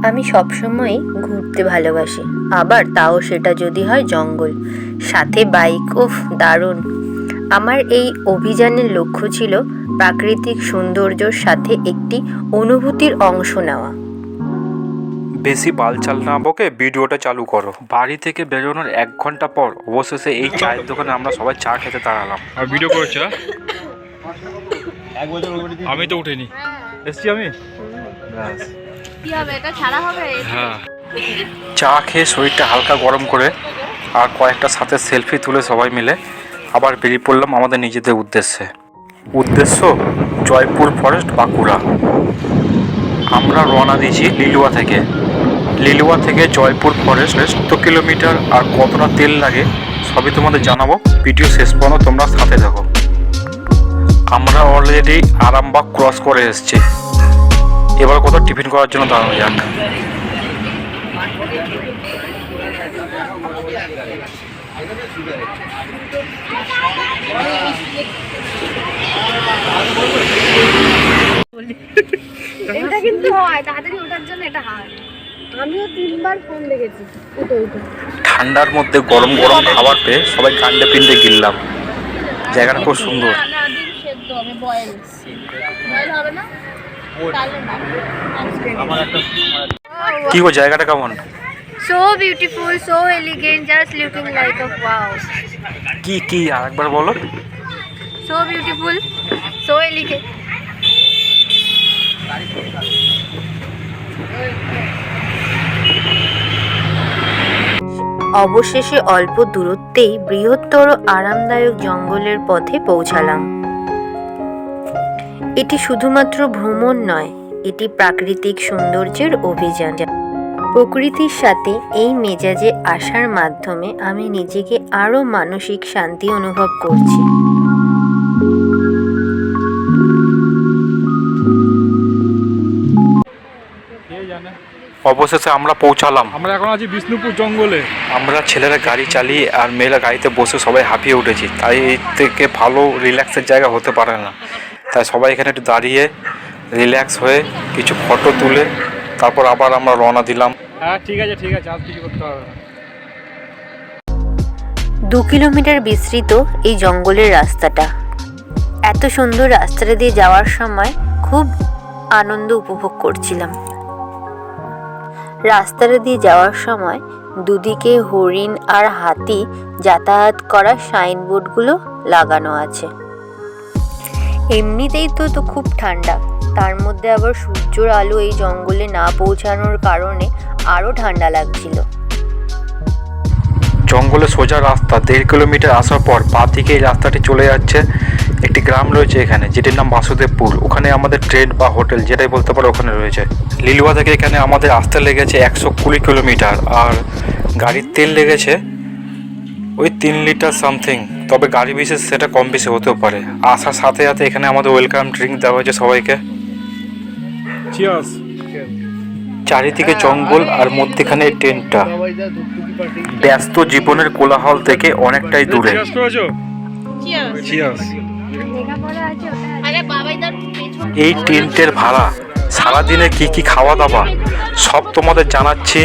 আমি সবসময় ঘুরতে ভালোবাসি, আবার তাও সেটা যদি হয় জঙ্গল, সাথে বাইক। উফ, দারুণ! আমার এই অভিযানের লক্ষ্য ছিল প্রাকৃতিক সৌন্দর্যের সাথে একটি অনুভূতির অংশ নেওয়া। বেশি বালচাল না বকে ভিডিওটা চালু করো। বাড়ি থেকে বেরোনোর 1 ঘন্টা পর অবশেষে এই চায়ের দোকানে আমরা সবাই চা খেতে দাঁড়ালাম। আর ভিডিও করছো? আমি তো উঠিনি, এসছি আমি। কি হবে, এটা ছাড়া হবে? হ্যাঁ, চা খেয়ে শরীরটা হালকা গরম করে আর কয়েকটা সাথে সেলফি তুলে সবাই মিলে আবার বেরিয়ে পড়লাম আমাদের নিজেদের উদ্দেশ্য জয়পুর ফরেস্ট, বাঁকুড়া। আমরা রওনা দিয়েছি লিলুয়া থেকে জয়পুর ফরেস্ট 7 কিলোমিটার। আর কতটা তেল লাগে সবই তোমাদের জানাবো, ভিডিও শেষ পর্যন্ত তোমরা সাথে থাকো। আমরা অলরেডি আরামবাগ ক্রস করে এসেছি, এবার কোথাও টিফিন করার জন্য দাঁড়ানো যাক। এটা কিন্তু হয় তাড়াতাড়ি ওঠার জন্য, এটা হয়। আমিও 3বার ফোন দেখেছি উঠে। ঠান্ডার মধ্যে গরম গরম খাবার পেয়ে সবাই কাণ্ডে পিণ্ডে গিললাম। জায়গাটা খুব সুন্দর। সেদ্ধ হবে, বয়েল হবে না তাহলে না। কি গো, জায়গাটা কেমন? So beautiful, so elegant, just looking like a wow. কি আরেকবার বলো। So beautiful, so elegant. অবশেষে অল্প দূরত্বেই বৃহত্তর আরামদায়ক জঙ্গলের পথে পৌঁছালাম। এটি শুধুমাত্র ভ্রমণ নয়, এটি প্রাকৃতিক সৌন্দর্যের অভিযান। প্রকৃতির সাথে এই মেজাজে আসার মাধ্যমে আমি নিজেকে আরও মানসিক শান্তি অনুভব করছি। অবশেষে আমরা পৌঁছালাম। আমরা এখন আছি বিষ্ণুপুর জঙ্গলে। আমরা ছেলেরা গাড়ি চালিয়ে আর মেয়েরা গাড়িতে বসে সবাই হাঁপিয়ে উঠেছি, তাই এর থেকে ভালো রিল্যাক্সের জায়গা হতে পারে না। তাই সবাই এখানে একটু দাঁড়িয়ে রিল্যাক্স হয়ে কিছু ফটো তুলে তারপর আবার আমরা রওনা দিলাম। হ্যাঁ, ঠিক আছে, আর কিছু করতে হবে না। 2 কিলোমিটার বিস্তৃত এই জঙ্গলের রাস্তাটা। এত সুন্দর রাস্তাটা দিয়ে যাওয়ার সময় খুব আনন্দ উপভোগ করছিলাম। রাস্তাটা দিয়ে যাওয়ার সময় দুদিকে হরিণ আর হাতি যাতায়াত করা সাইনবোর্ডগুলো লাগানো আছে। এমনিতেই তো খুব ঠান্ডা, তার মধ্যে আবার সূর্যের আলো এই জঙ্গলে না পৌঁছানোর কারণে আরও ঠান্ডা লাগছিল। জঙ্গলে সোজা রাস্তা 1.5 কিলোমিটার আসার পর বাঁ দিকে এই রাস্তাটি চলে যাচ্ছে। একটি গ্রাম রয়েছে এখানে, যেটির নাম বাসুদেবপুর। ওখানে আমাদের ট্রেন বা হোটেল যেটাই বলতে পারো ওখানে রয়েছে। লিলুয়া থেকে এখানে আমাদের আসতে লেগেছে 120 কিলোমিটার, আর গাড়ির তেল লেগেছে ওই 3 লিটার সামথিং। তবে গাড়ি বিশেষ সেটা কম বেশি হতেও পারে। আসার সাথে সাথে এখানে আমাদের ওয়েলকাম ড্রিঙ্ক দেওয়া হয়েছে সবাইকে। চিয়ার্স। চারিদিকে জঙ্গল আর মধ্যেখানে এই ট্রেনটা। ব্যস্ত জীবনের কোলাহল থেকে অনেকটাই দূরে। চিয়ার্স করেছো? চিয়ার্স। আরে বাবাইদার পেছন এই টেন্টের ভাড়া, সারাদিনে কি খাওয়া দাওয়া সব তোমাদের জানাচ্ছি